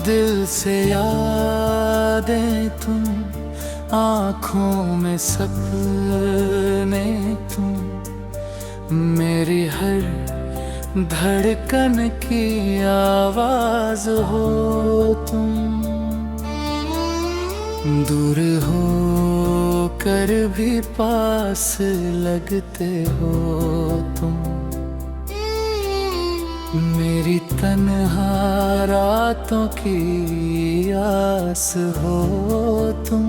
दिल से यादें तुम, आँखों में सपने तुम, मेरी हर धड़कन की आवाज हो तुम। दूर हो कर भी पास लगते हो तुम, मेरी तन्हा रातों की आस हो तुम।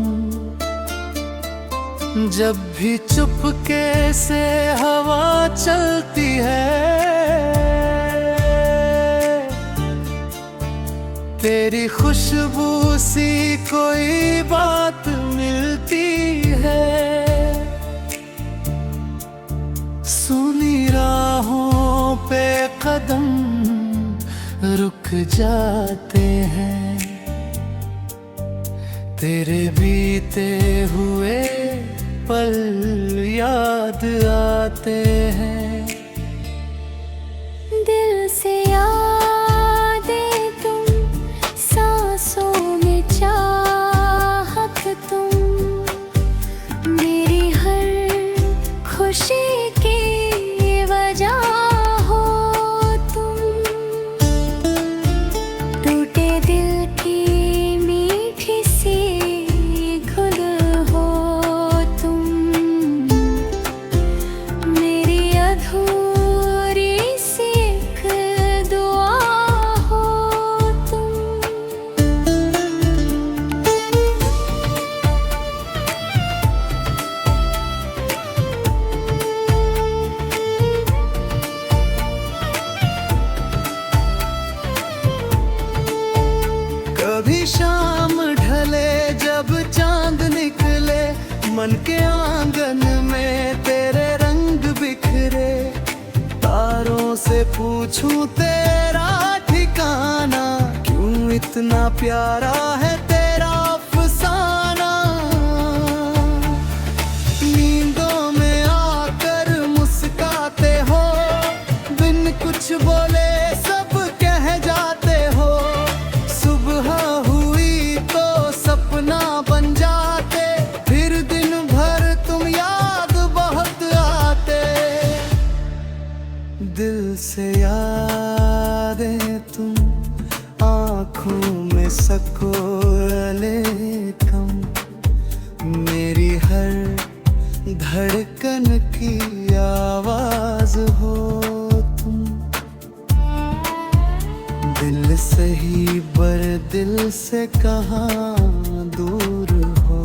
जब भी चुपके से हवा चलती है, तेरी खुशबू सी कोई बात मिलती है। सुनी राहों पे कदम रुक जाते हैं, तेरे बीते हुए पल याद आते हैं। दिल से यादें तुम, सांसों में चाहत तुम, मेरी हर खुशी की वजह हो तुम। टूटे दिल की मीठी सी घुल हो तुम, मेरी अधूरी सी एक दुआ हो तुम। कभी शाम ढले जब चांद निकले, मन के आंगन में तेरे रंग बिखरे। तारों से पूछूं तेरा ठिकाना, क्यों इतना प्यारा है तेरा अफसाना। नींदों में आकर मुस्काते हो, बिन कुछ बोले सब कह जाते हो। सुबह हुई तो सपना बन जाते, फिर दिन भर तुम याद बहुत आते। दिल से यादें तुम, आँखों में सकोले कम, मेरी हर धड़कन की आवाज हो तुम। दिल से ही बर दिल से कहाँ दूर हो,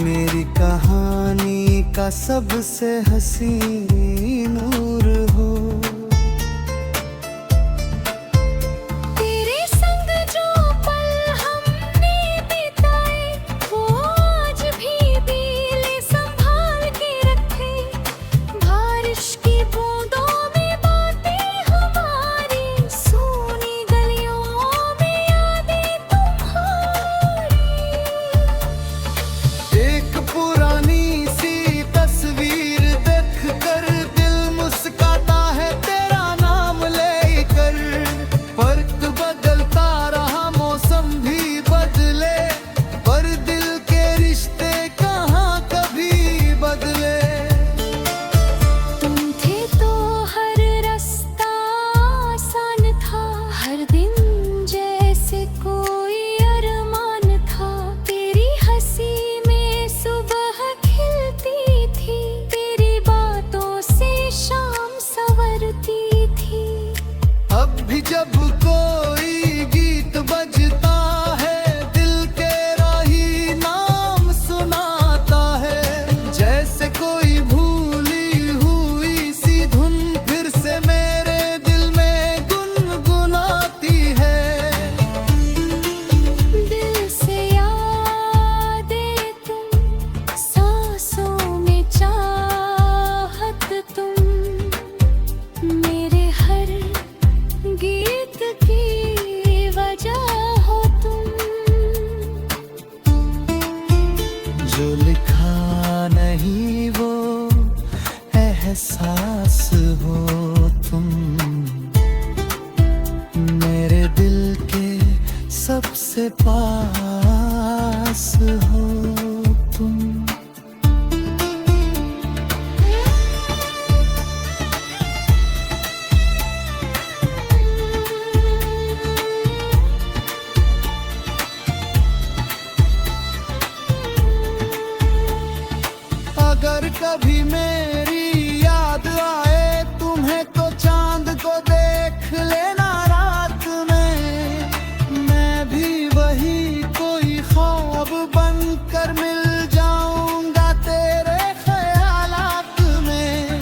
मेरी कहानी का सबसे हसीन नूर हो। तेरे संग जो पल हमने बिताए, वो आज भी दिल संभाल के रखे। बारिश की बूंदों में बातें हमारी, सूनी गलियों में यादें तुम्हारी। एक पुरानी सी तस्वीर देख कर दिल मुस्काता है तेरा नाम लेकर। वक्त बदलता रहा मौसम भी बदले, पर दिल के रिश्ते कहाँ कभी बदले। तुम थे तो हर रास्ता आसान था, हर दिन जैसे कोई अरमान था। तेरी हंसी में सुबह खिलती थी, तेरी बातों से शाम संवरती थी। अब भी जब कोई गीत बजता है, दिल के राही नाम सुनाता है। जैसे कोई भूली हुई सी धुन फिर से मेरे दिल में गुनगुनाती है। दिल से यादें तुम, सांसों में चाहत तुम, मेरे हर गीत की वजह हो तुम। जो लिखा नहीं वो एहसास हो तुम, से पास हो तुम। अगर कभी मेरी याद आए तुम्हें तो चांद को देख लेना रात में। मैं भी वही कोई ख्वाब बनकर मिल जाऊंगा तेरे ख्यालात में।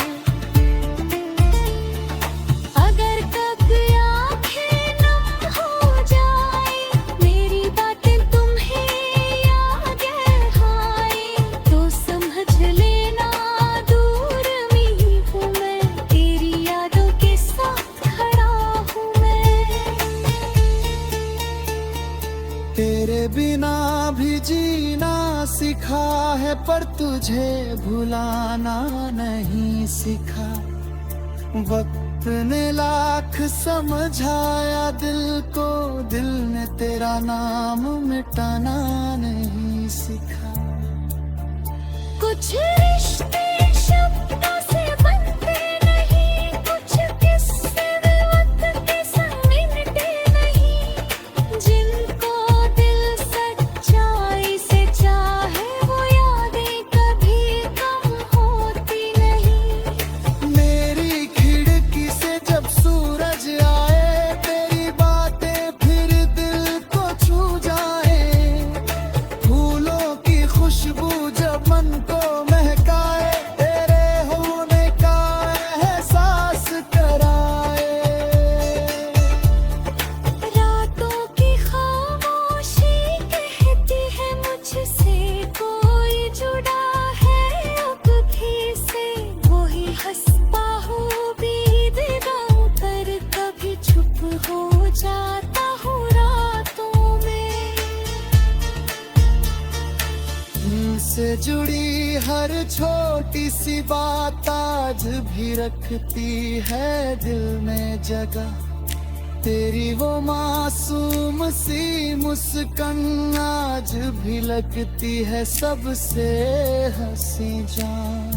अगर कभी आंखें नम हो जाए मेरी बातें तुम्हें याद आए तो समझ लेना दूर में हूँ मैं, तेरी यादों के साथ खड़ा हूँ मैं। तेरे बिना भी जीना सीखा है पर तुझे भुलाना नहीं सीखा। वक्त ने लाख समझाया दिल को, दिल ने तेरा नाम मिटाना नहीं सीखा। कुछ रिश्ते शब्दों से बनते नहीं, कुछ किस्से वक्त के संग मिटते नहीं। जिनको दिल सच्चाई से चाहे वो यादें कभी कम होती नहीं। मेरी खिड़की से जब सूरज आए तेरी बातें फिर दिल को छू जाए। फूलों की खुशबू जब मन को महकाए, तेरे होने का एहसास कराए। रातों की खामोशी कहती है मुझसे कोई जुड़ा है अब भी से। वही हंसता हूँ बीत कर, कभी चुप हो जाता हूँ रातों में। तुमसे जुड़ी हर छोटी सी बात आज भी रखती है दिल में जगह। तेरी वो मासूम सी मुस्कान आज भी लगती है सबसे हंसी जान।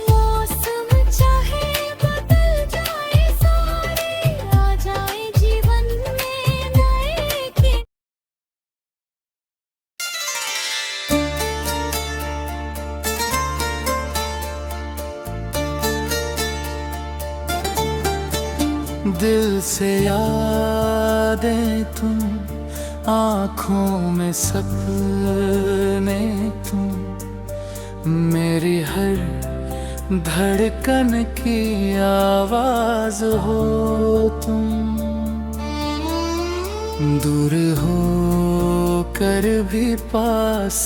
मौसम चाहे बदल जाए सारे, आ जाए जीवन में नए के। दिल से यादें तुम, आँखों में सपने तुम। मेरी हर धड़कन की आवाज हो तुम। दूर हो कर भी पास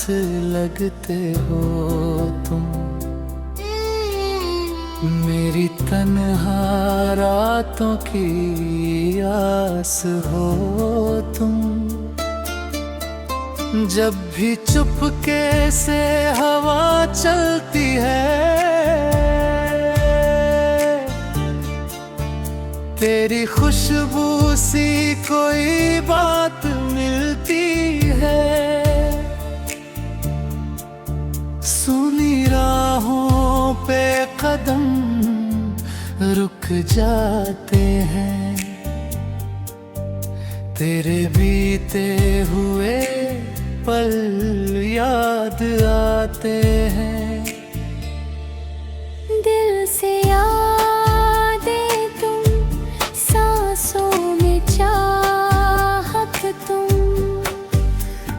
लगते हो तुम। मेरी तन्हा रातों की आस हो तुम। जब भी चुपके से हवा चलती है तेरी खुशबू सी कोई बात मिलती है। सुनी राहों पे कदम रुक जाते हैं, तेरे बीते हुए पल याद आते हैं। दिल से यादें तुम, सांसों में चाहत तुम।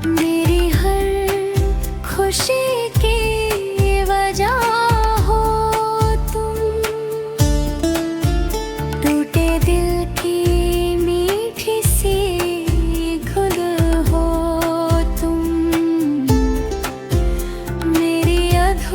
मेरी हर खुशी की वजह हो तुम। टूटे दिल की मीठी सी घुल हो तुम। मेरी अधूरी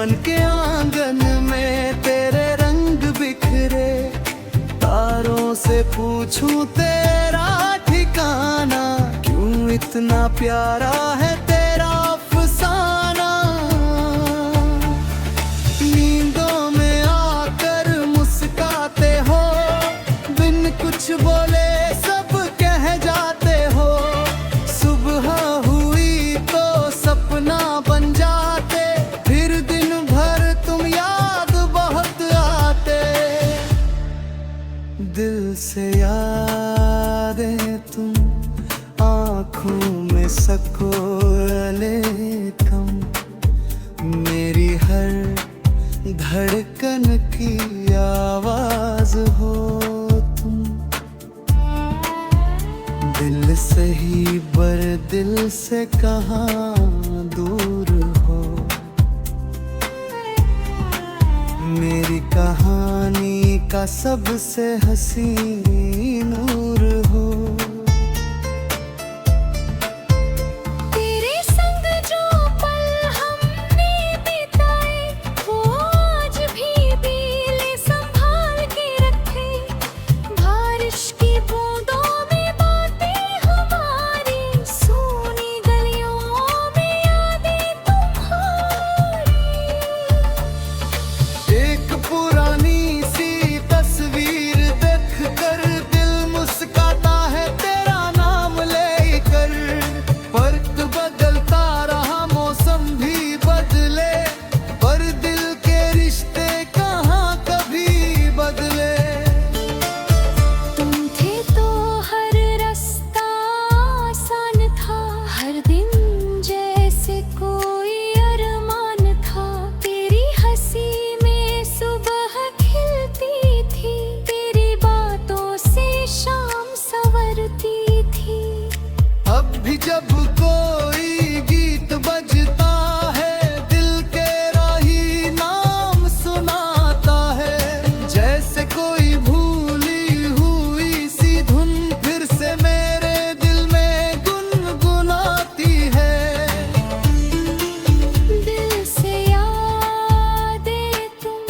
मन के आंगन में तेरे रंग बिखरे, तारों से पूछूं तेरा ठिकाना, क्यों इतना प्यारा है तेरा अफसाना। नींदों में आकर मुस्काते हो, बिन कुछ बोले सब कह जाते हो, सुबह हुई तो सपना बन जाते, फिर दिन भर तुम याद बहुत आते। दिल से यादें तुम आँखों में सकोले कम, मेरी हर धड़कन की आवाज हो तुम। दिल से ही बर दिल से कहाँ दूर हो, मेरी कहानी का सबसे हसीन नूर हो। तेरे संग जो पल हमने बिताए, वो आज भी दिल संभाल के रखे। बारिश की बूंदों में बातें हमारी, सूनी गलियों में यादें तुम्हारी। एक पुरानी सी तस्वीर देख कर दिल मुस्काता है तेरा नाम लेकर। वक्त बदलता रहा मौसम भी बदले, पर दिल के रिश्ते कहाँ कभी बदले। तुम थे तो हर रास्ता आसान था, हर दिन जैसे कोई अरमान था। तेरी हंसी में सुबह खिलती थी, तेरी बातों से शाम संवरती थी। अब भी जब कोई गीत बजता है, दिल के राही नाम सुनाता है। जैसे कोई भूली हुई सी धुन फिर से मेरे दिल में गुनगुनाती है। दिल से यादें तुम,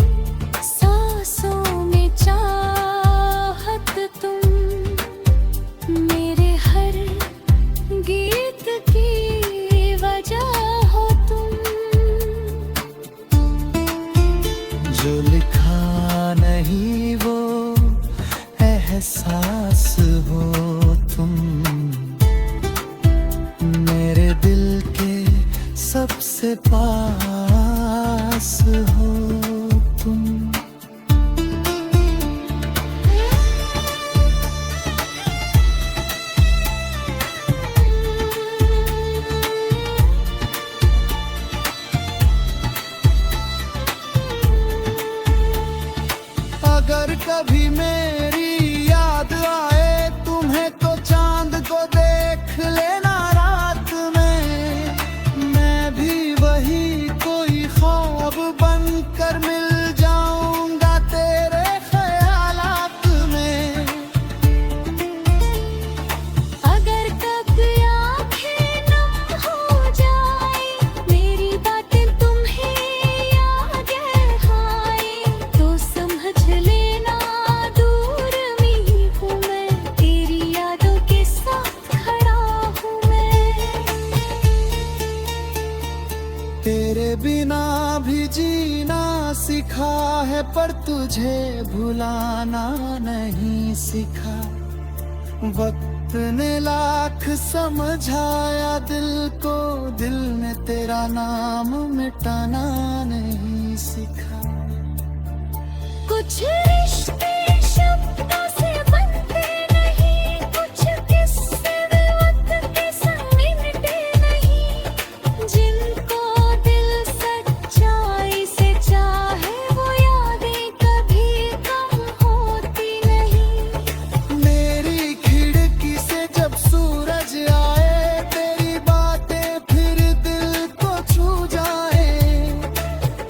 सांसों में चाहत तुम, मेरे हर गीत की वजह हो तुम। जो लिखा नहीं वो एहसास हो तुम, मेरे दिल के सबसे पास हो तुम। अगर कभी मेरी याद आए तुम्हें, तो चांद को देख लेना रात में। मैं भी वही कोई ख्वाब बनकर मिल जाऊंगा तेरे ख्यालात में। अगर कब आँखें नम हो जाए, मेरी बातें तुम्हें याद आए, तो समझ लेना दूर में हूँ मैं, तेरी यादों के साथ खड़ा हूँ मैं। तेरे बिना भी जीना सीखा है, पर तुझे भुलाना नहीं सीखा। वक्त ने लाख समझाया दिल को, दिल ने तेरा नाम मिटाना नहीं सीखा। कुछ रिश्ते शब्दों से बनते नहीं, कुछ किस्से वक्त के संग मिटते नहीं। जिनको दिल सच्चाई से चाहे, वो यादें कभी कम होती नहीं। मेरी खिड़की से जब सूरज आए, तेरी बातें फिर दिल को छू जाए।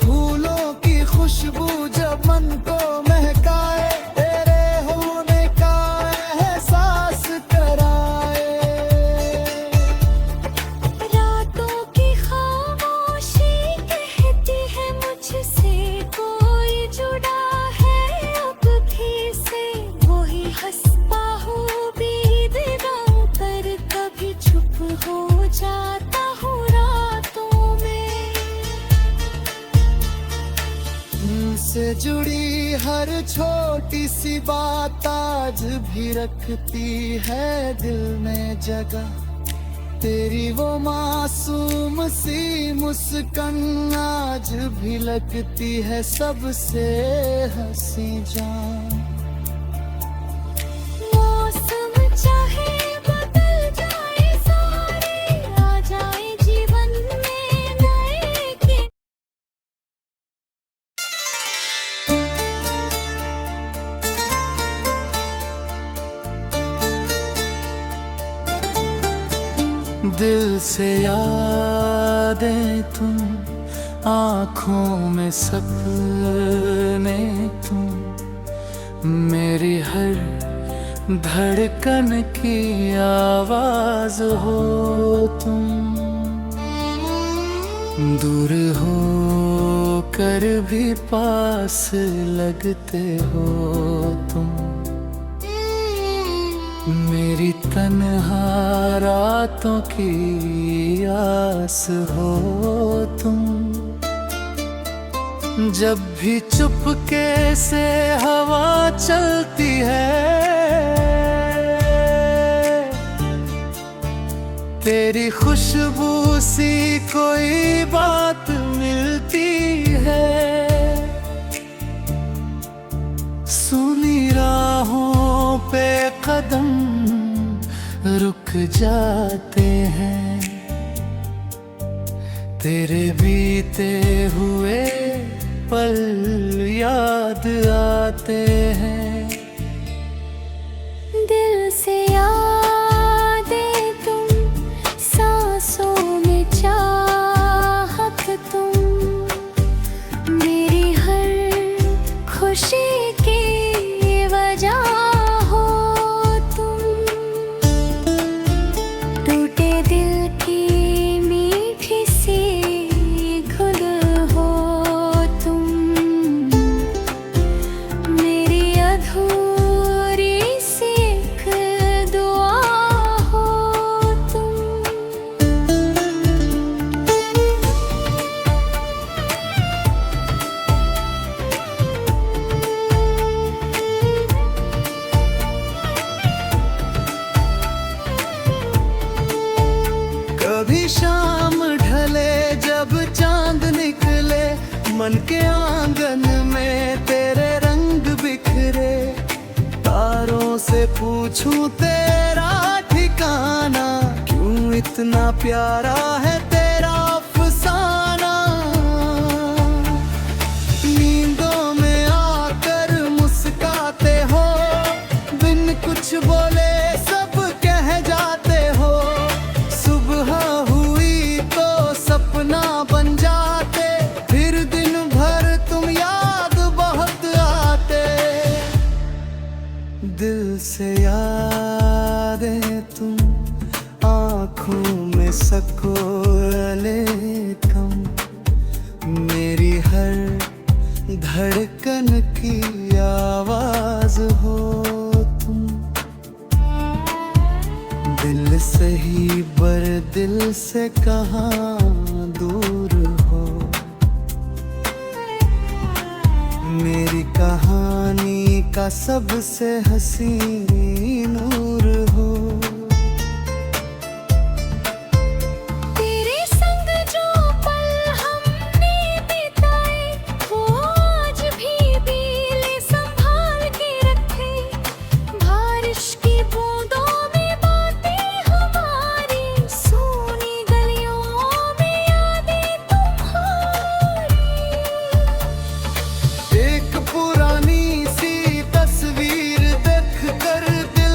फूलों की खुशबू जब मन को महकाए, तेरे होंठ से जुड़ी हर छोटी सी बात आज भी रखती है दिल में जगह। तेरी वो मासूम सी मुस्कान आज भी लगती है सबसे हंसी जान। मौसम चाहे बदल जाए, सहारे आ जाए जीवन में नए के। दिल से यादें तुम, आँखों में सपने तुम, मेरी हर धड़कन की आवाज हो तुम। दूर हो कर भी पास लगते हो तुम, मेरी तन्हा रातों की आस हो तुम। जब भी चुपके से हवा चलती है, तेरी खुशबू सी कोई बात मिलती है। सुनी राहों पे कदम रुक जाते हैं, तेरे बीते हुए पल याद आते हैं। दिल से यादें तुम, सांसों में चाहत तुम, मेरी हर खुशी की वजह हो तुम। टूटे दिल की मीठी सी घुल हो तुम, मेरी अधूरी सी एक दुआ हो तुम। कभी शाम ढले जब चांद निकले, मन के आंगन में तेरे रंग बिखरे। तारों से पूछूं तेरा ठिकाना, क्यों इतना प्यारा है तेरा अफसाना। नींदों में आकर मुस्काते हो, बिन कुछ बोले सब कह जाते हो। सुबह हुई तो सपना बन जाते, फिर दिन भर तुम याद बहुत आते। दिल से यादें तुम, आँखों में सकोले कम, मेरी हर धड़कन की आवाज हो तुम। दिल से ही बर दिल से कहाँ दूर हो, मेरी कहानी का सबसे हसीन नूर हो। तेरे संग जो पल हमने बिताए, वो आज भी दिल संभाल के रखे। बारिश की बूंदों में बातें हमारी, सूनी गलियों में यादें तुम्हारी। एक पुरानी सी तस्वीर देख कर दिल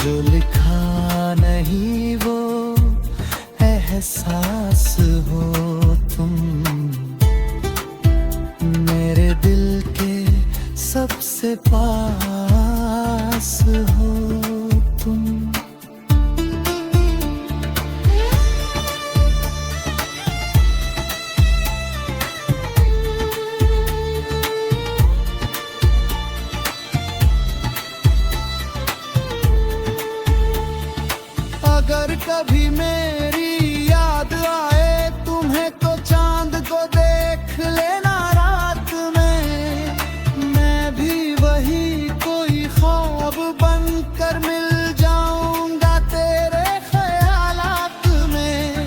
जो लिखा नहीं वो एहसास हो तुम, मेरे दिल के सबसे पास हो तुम। अगर कभी मेरी याद आए तुम्हें तो चांद को देख लेना रात में, मैं भी वही कोई ख्वाब बनकर मिल जाऊंगा तेरे ख्यालात में।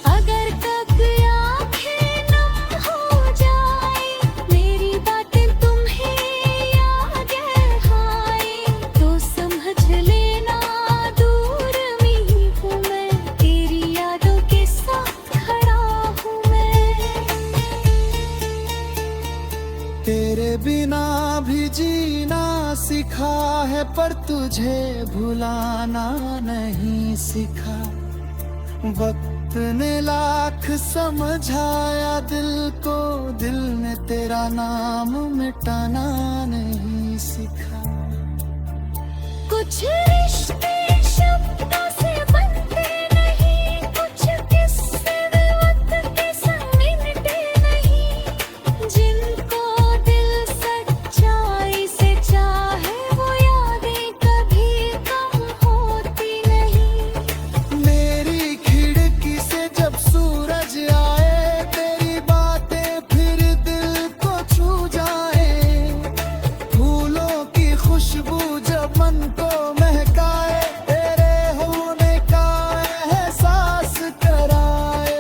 अगर कभी आँखें नम हो जाए मेरी बातें तुम्हें याद आए तो समझ लेना दूर में हूँ मैं, तेरी यादों के साथ खड़ा हूँ मैं। तेरे बिना भी जीना सीखा है पर तुझे भुलाना नहीं सीखा। वक्त ने लाख समझाया दिल को, दिल ने तेरा नाम मिटाना नहीं सीखा। कुछ रिश्ते शब्दों से बनते नहीं, कुछ किस्से वक्त के संग मिटते नहीं। जिनको दिल सच्चाई से चाहे वो यादें कभी कम होती नहीं। मेरी खिड़की से जब सूरज आए तेरी बातें फिर दिल को छू जाए। फूलों की खुशबू जब मन को महकाए, तेरे होने का एहसास कराए।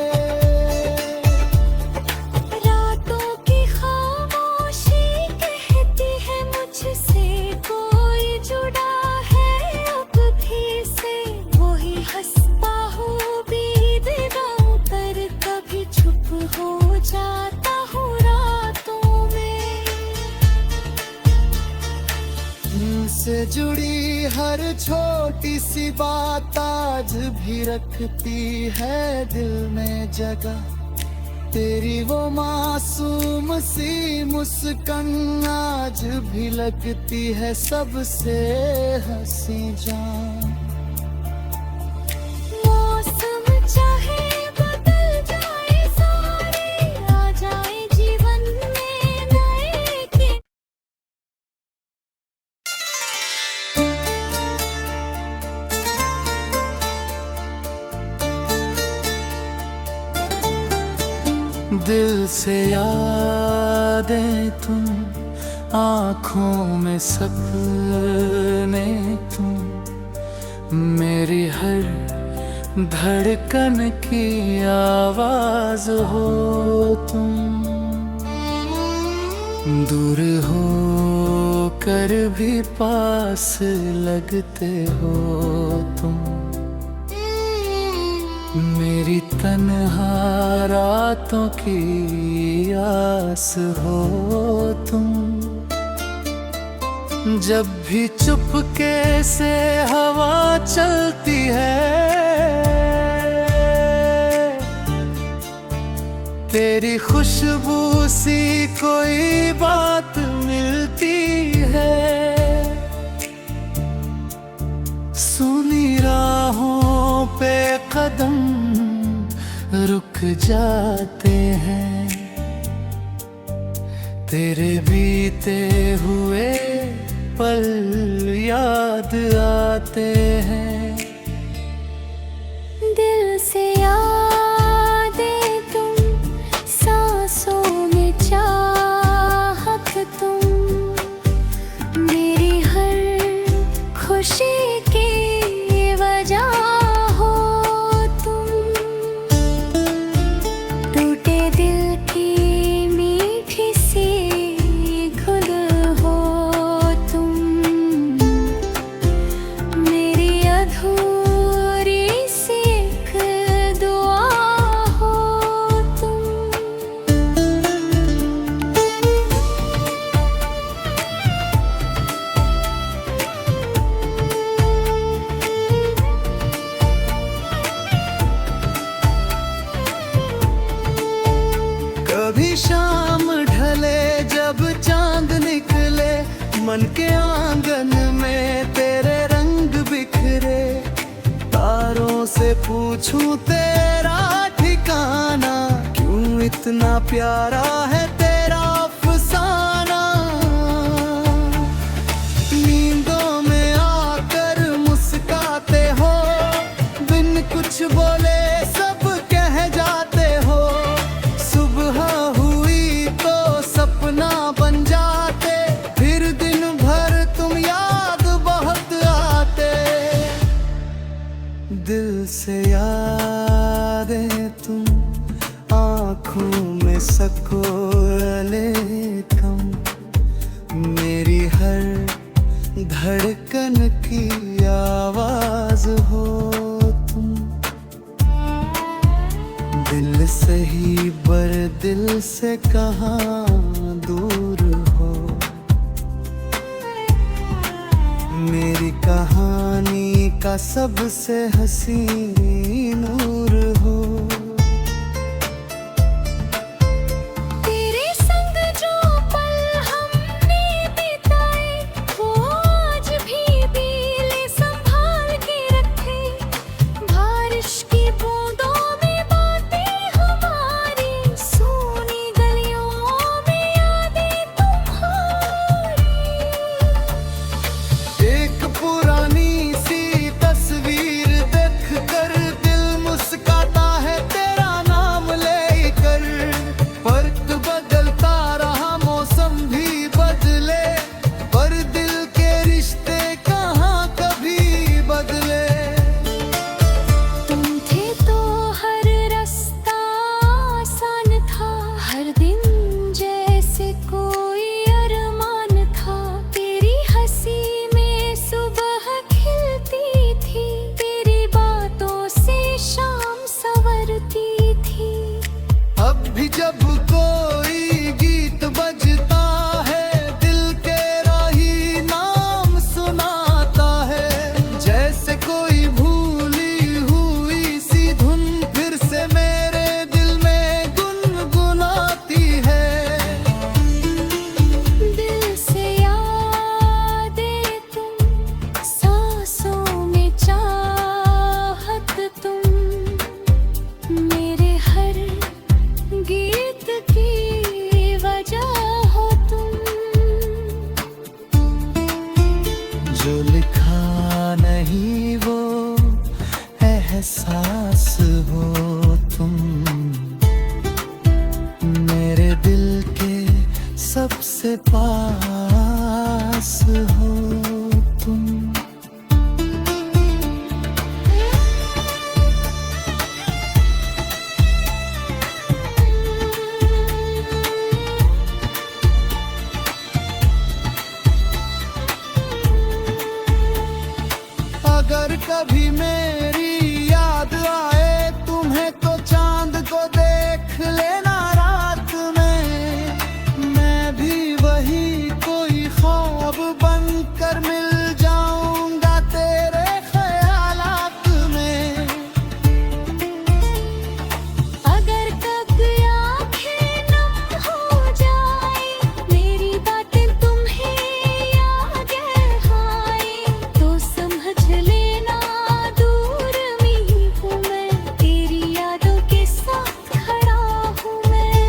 रातों की खामोशी कहती है मुझसे कोई जुड़ा है अब भी से। वही हंसता हूँ बीतदाओं पर, कभी चुप हो जाता हूँ रातों में। से जुड़ी हर छोटी सी बात आज भी रखती है दिल में जगह। तेरी वो मासूम सी मुस्कान आज भी लगती है सबसे हंसी जान। मौसम चाहे बदल जाए सारे, आ जाए जीवन में नए के। दिल से यादें तुम, आँखों में सपने तुम, मेरी हर धड़कन की आवाज हो तुम। दूर हो कर भी पास लगते हो तुम, मेरी तन्हा रातों की आस हो तुम। जब भी चुपके से हवा चलती है तेरी खुशबू सी कोई बात मिलती है। सुनी राहों पे कदम रुक जाते हैं, तेरे बीते हुए पल याद आते हैं। दिल से यादें तुम, सांसों में चाहत तुम, मेरी हर खुशी की वजह हो तुम। टूटे दिल की मीठी सी घुल हो तुम, मेरी अधूरी मन के आंगन में तेरे रंग बिखरे, तारों से पूछूं तेरा ठिकाना, क्यों इतना प्यारा है तेरा अफसाना। नींदों में आकर मुस्काते हो, बिन कुछ बोले सब कह जाते हो, सुबह हुई तो सपना बन जाते, फिर दिन भर तुम याद बहुत आते। दिल से यादें तुम आँखों में सकोले कम, मेरी हर धड़कन की आवाज हो तुम। दिल से ही बर दिल से कहाँ दूर हो, मेरी कहानी का सबसे हसीन नूर हो। तेरे संग जो पल हमने बिताए, वो आज भी दिल संभाल के रखे। बारिश की बूंदों में बातें हमारी, सूनी गलियों में यादें तुम्हारी। एक पुरानी सी तस्वीर देख कर दिल मुस्काता है तेरा नाम लेकर। वक्त बदलता रहा मौसम भी बदले, पर दिल के रिश्ते कहाँ कभी बदले। तुम थे तो हर रास्ता आसान था, हर दिन जैसे कोई अरमान था। तेरी हंसी में सुबह खिलती थी, तेरी बातों से शाम संवरती थी। अब भी जब कोई गीत बजता है, दिल तेरा ही नाम सुनाता है। जैसे कोई भूली हुई सी धुन फिर से मेरे दिल में गुनगुनाती है। दिल से यादें तुम, सांसों में चाहत तुम, मेरे हर गीत की वजह हो तुम। जो लिखा नहीं वो एहसास हो तुम, मेरे दिल के सबसे पास हो तुम। अगर कभी मेरी याद आए तुम्हें, तो चांद को देख लेना रात में। मैं भी वही कोई ख्वाब बनकर मिल जाऊंगा तेरे ख्यालात में। अगर कभी आँखें नम हो जाए, मेरी बातें तुम्हें याद आए, तो समझ लेना दूर में हूँ मैं, तेरी यादों के साथ खड़ा हूँ मैं।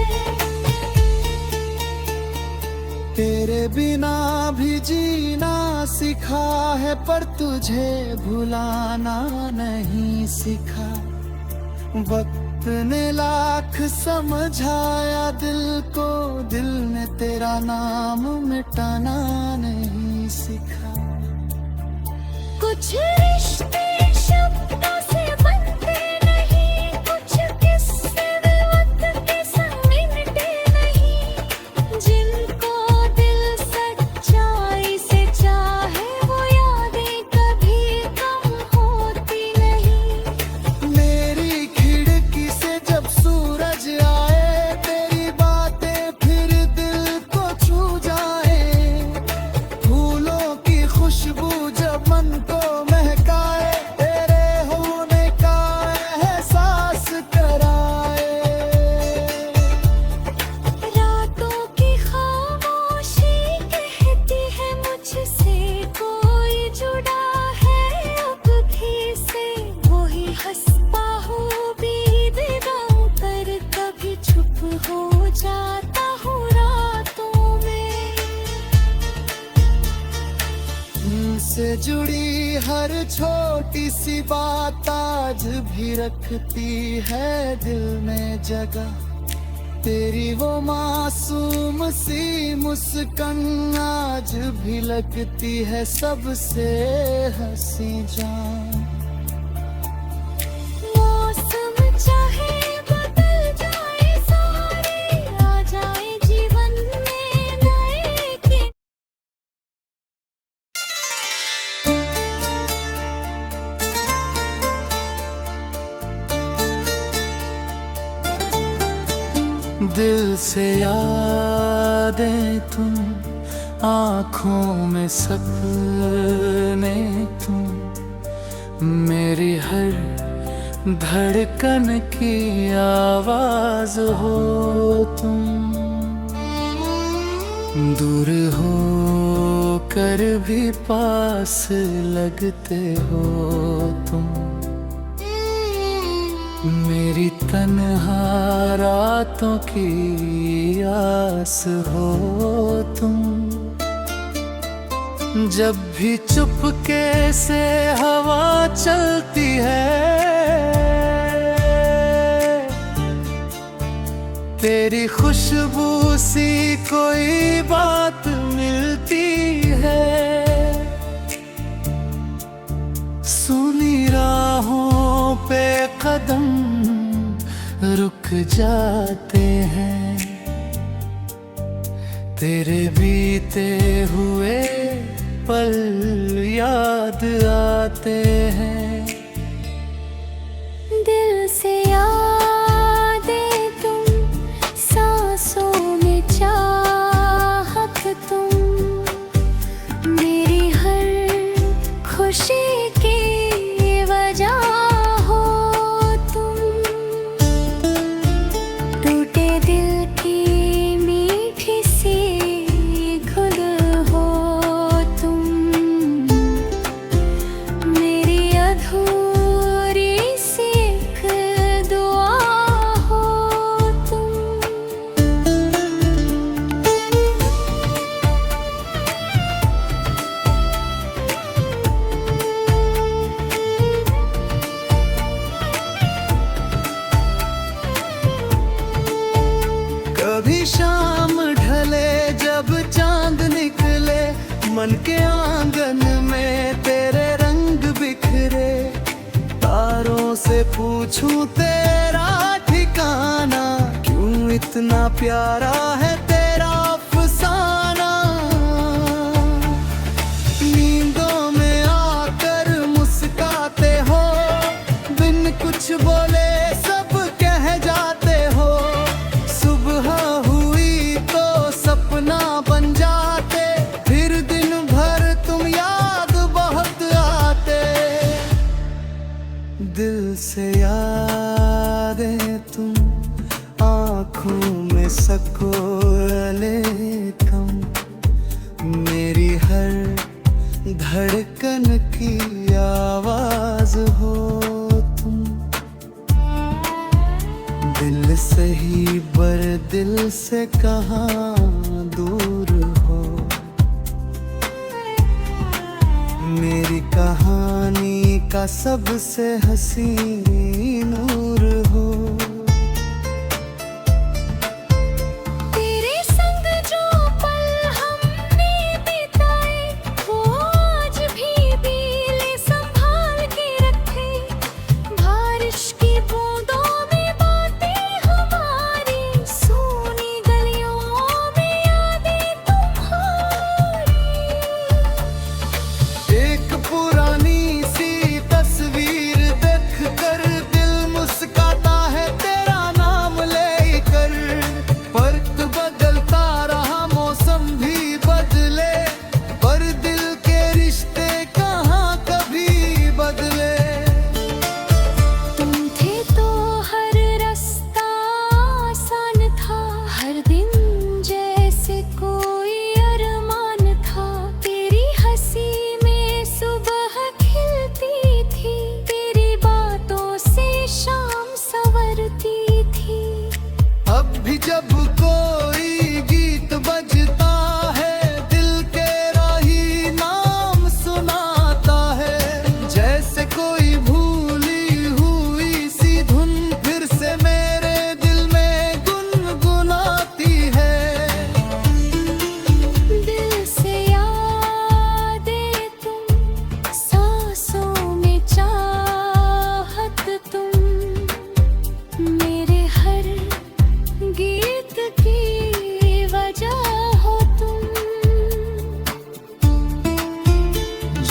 तेरे बिना भी जीना सिखा है, पर तुझे भुलाना नहीं सिखा। वक्त ने लाख समझाया दिल को, दिल ने तेरा नाम मिटाना नहीं सिखा। कुछ रिश्ते शब्दों से बनते नहीं, कुछ किस्से वक्त के संग मिटते नहीं। जिनको दिल सच्चाई से चाहे, वो यादें कभी कम होती नहीं। मेरी खिड़की से जब सूरज आए, तेरी बातें फिर दिल को छू जाए। फूलों की खुशबू जब मन को महकाए, तेरे होने से जुड़ी हर छोटी सी बात आज भी रखती है दिल में जगह। तेरी वो मासूम सी मुस्कान आज भी लगती है सबसे हंसी जान। मौसम चाहे बदल जाए, सारे आ जाए जीवन में नए के। दिल से यादें तुम, आँखों में सपने तुम, मेरी हर धड़कन की आवाज हो तुम। दूर हो कर भी पास लगते हो तुम, मेरी तन्हा रातों की आस हो तुम। जब भी चुपके से हवा चलती है, तेरी खुशबू सी कोई बात मिलती है। सुनी राहों पे कदम रुक जाते हैं, तेरे बीते हुए पल याद आते हैं। दिल से यादें तुम, सांसों में चाहत तुम, मेरी हर खुशी की वजह हो तुम। टूटे दिल की मीठी सी घुल हो तुम, मेरी अधूरी सी एक दुआ हो तुम। कभी शाम ढले जब चांद निकले, मन के आंगन में तेरे रंग बिखरे। तारों से पूछूं तेरा ठिकाना, क्यों इतना प्यारा है तेरा अफसाना। नींदों में आकर मुस्काते हो, बिन कुछ बोले सब कह जाते हो। सुबह हुई तो सपना बन जाते, फिर दिन भर तुम याद बहुत आते। दिल से यादें तुम, आँखों में सकोले तुम, मेरी हर धड़कन की आवाज हो तुम। दिल से ही बर दिल से कहाँ दूर हो, मेरी कहानी का सबसे हसीन नूर हो। तेरे संग जो पल हमने बिताए, वो आज भी दिल संभाल के रखे। बारिश की बूंदों में बातें हमारी, सूनी गलियों में यादें तुम्हारी। एक पुरानी सी तस्वीर देख कर दिल मुस्कुराता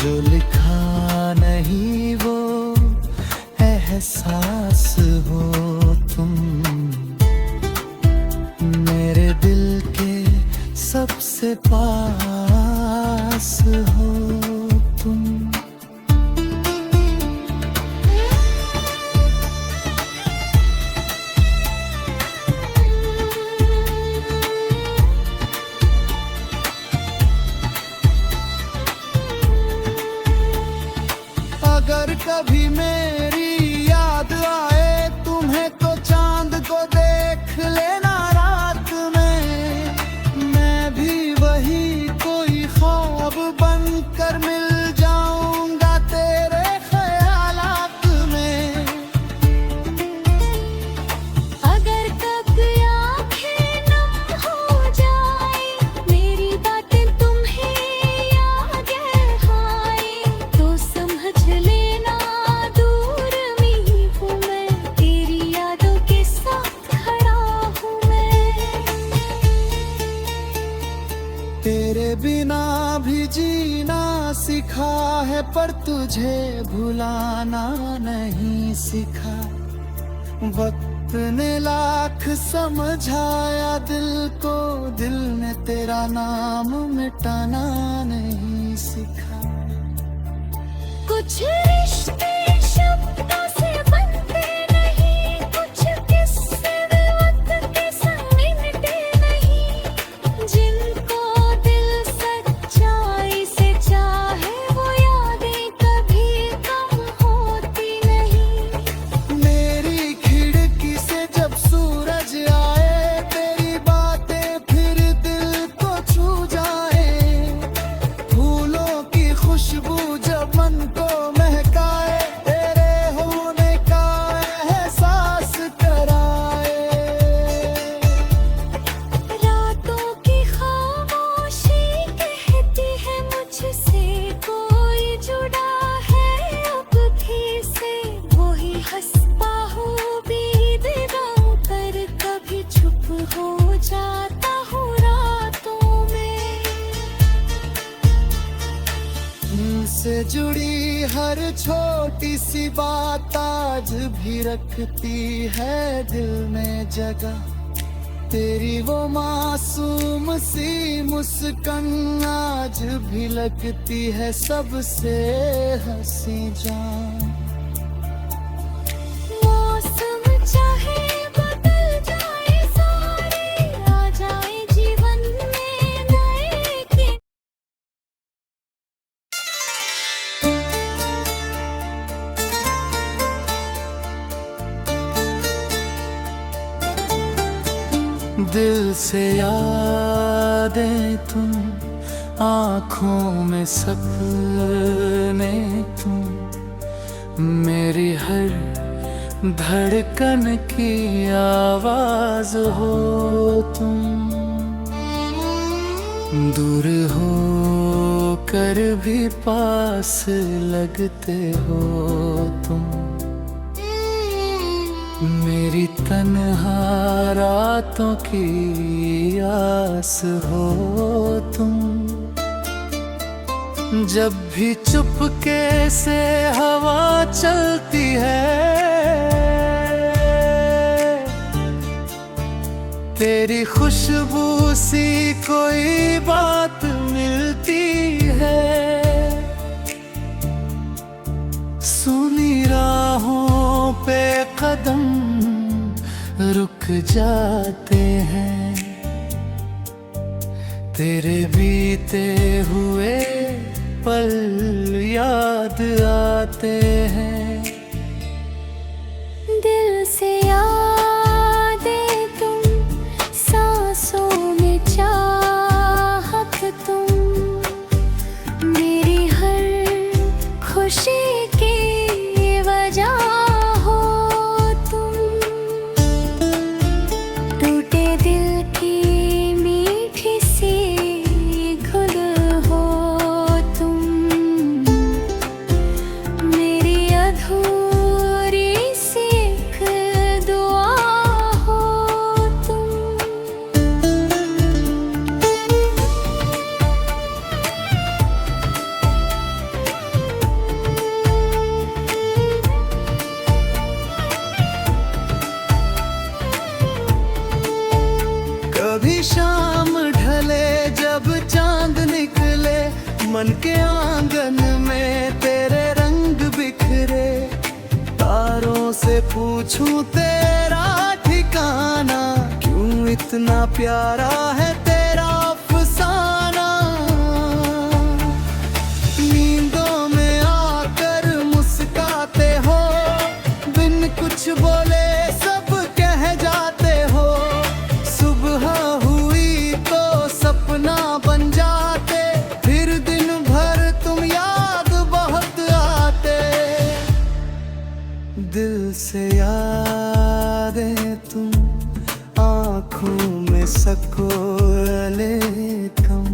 जो लिखा नहीं वो एहसास हो तुम, मेरे दिल के सबसे पास हो तुम। अगर कभी मेरी याद आए तुम्हें तो चांद को देख लेना रात में, मैं भी वही कोई ख्वाब बनकर मिल जाऊंगा तेरे ख्यालात में। अगर कभी आँखें नम हो जाए मेरी बातें तुम्हें याद आए तो समझ लेना दूर में हूँ मैं, तेरी यादों के साथ खड़ा हूँ मैं। तेरे बिना भी जीना सिखा है पर तुझे भुलाना नहीं सिखा। वक्त ने लाख समझाया दिल को, दिल ने तेरा नाम मिटाना नहीं सिखा। कुछ रिश्ते शब्दों से बनते नहीं, कुछ किस्से वक्त के संग मिटते नहीं। जिनको दिल सच्चाई से चाहे वो यादें कभी कम होती नहीं। मेरी खिड़की से जब सूरज आए तेरी बातें फिर दिल को छू जाए। फूलों की खुशबू जब मन को महकाए, तेरे होने का एहसास कराए। रातों की खामोशी कहती है मुझसे कोई जुड़ा है अब भी से। वही हंसता हूँ बीदिगाहों पर, कभी चुप हो जाता हूँ रातों में। उनसे जुड़ी हर छोटी सी बात आज भी रखती है दिल में जगह। तेरी वो मासूम सी मुस्कान आज भी लगती है सबसे हंसी जान। मौसम चाहे बदल जाए सारे, आ जाए जीवन में नए के। दिल से यादें तुम, आँखों में सपने तुम, मेरी हर धड़कन की आवाज हो तुम। दूर हो कर भी पास लगते हो तुम, मेरी तन्हा रातों की आस हो तुम। जब भी चुपके से हवा चलती है तेरी खुशबू सी कोई बात मिलती है। सुनी राहों पे कदम रुक जाते हैं, तेरे बीते हुए पल याद आते हैं। दिल से यादें तुम, सांसों में चाहत तुम, मेरी हर खुशी की वजह हो तुम। टूटे दिल की मीठी सी गुलजार मन के आंगन में तेरे रंग बिखरे, तारों से पूछूं तेरा ठिकाना, क्यों इतना प्यारा है तेरा अफसाना। नींदों में आकर मुस्काते हो, बिन कुछ बोले सब कह जाते हो, सुबह हुई तो सपना बन जाते, फिर दिन भर तुम याद बहुत आते। दिल से यादें तुम आँखों में सकोले कम,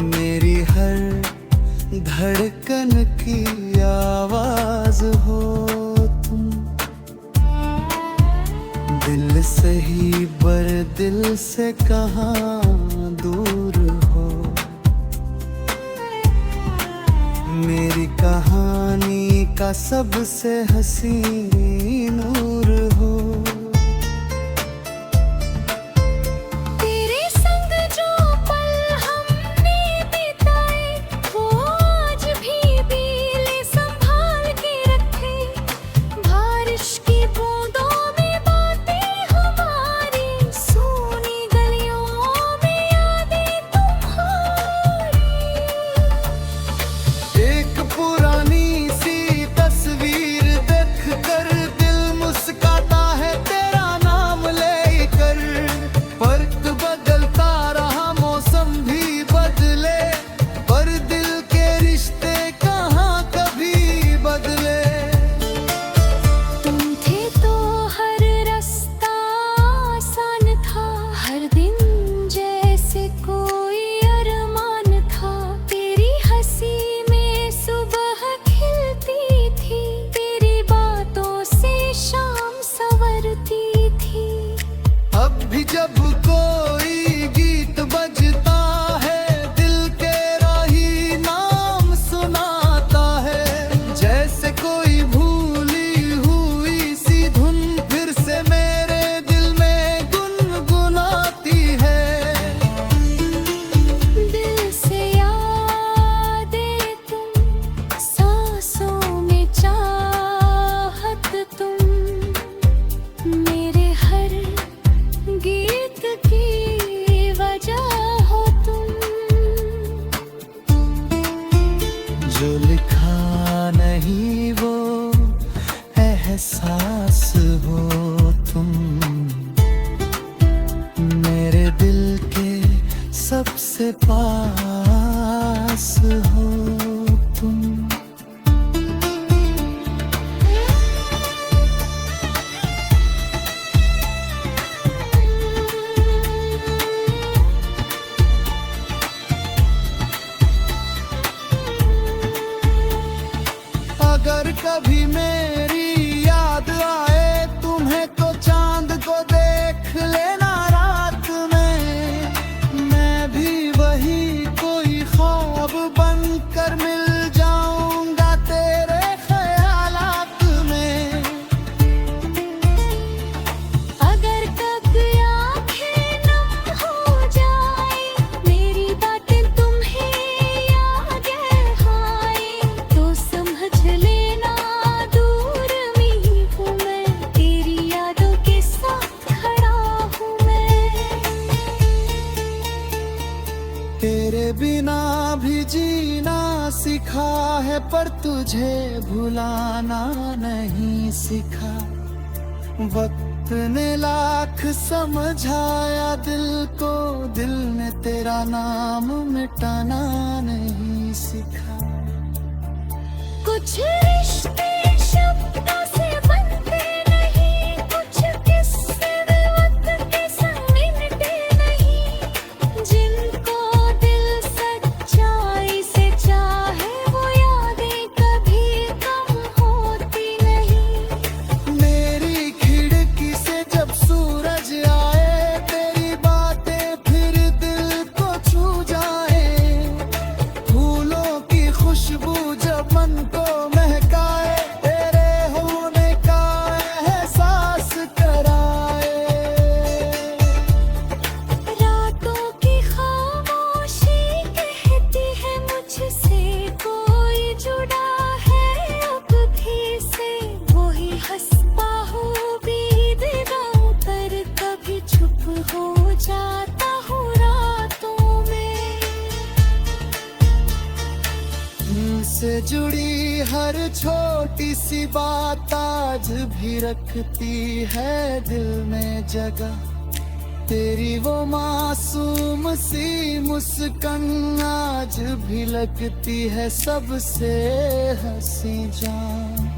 मेरी हर धड़कन की आवाज हो तुम। दिल से ही बर दिल से कहाँ दूर हो, मेरी कहानी का सबसे हसीन नूर हो। तेरे संग जो पल हमने बिताए, वो आज भी दिल संभाल के रखे। बारिश की बूंदों में बातें हमारी, सूनी गलियों में यादें तुम्हारी। एक पुरानी सी तस्वीर देख कर दिल मुस्काता है तेरा नाम लेकर। वक्त बदलता रहा मौसम भी बदले, पर दिल के रिश्ते कहाँ कभी बदले। तुम थे तो हर रास्ता आसान था, हर दिन जैसे कोई अरमान था। तेरी हंसी में सुबह खिलती थी, तेरी बातों से शाम संवरती थी। अब भी जब कोई गीत बजता है, दिल के राही नाम सुनाता है। जैसे कोई भूली हुई सी धुन फिर से मेरे दिल में गुनगुनाती है। दिल से यादें तुम, सांसों में चाहत तुम, मेरे हर गीत की वजह हो तुम। जो लिखा नहीं वो एहसास हो तुम, मेरे दिल के सबसे पास हो तुम। अगर कभी मेरी याद आए तुम्हें, तो चांद को देख लेना रात में। मैं भी वही कोई ख्वाब बनकर मिल जाऊंगा तेरे ख्यालात में। अगर कब आँखें नम हो जाए, मेरी बातें तुम्हें याद आए, तो समझ लेना दूर में हूँ मैं, तेरी यादों के साथ खड़ा हूँ मैं। तेरे बिना भी जीना सीखा है, पर तुझे भुलाना नहीं सीखा। वक्त ने लाख समझाया दिल को, दिल ने तेरा नाम मिटाना नहीं सीखा। कुछ रिश्ते शब्दों से बनते नहीं, कुछ किस्से वक्त के संग मिटते नहीं। जिनको दिल सच्चाई से चाहे, वो यादें कभी कम होती नहीं। मेरी खिड़की से जब सूरज आए, तेरी बातें फिर दिल को छू जाए। फूलों की खुशबू जब मन को महकाए, तुझसे जुड़ी हर छोटी सी बात आज भी रखती है दिल में जगह। तेरी वो मासूम सी मुस्कान आज भी लगती है सबसे हंसी जान।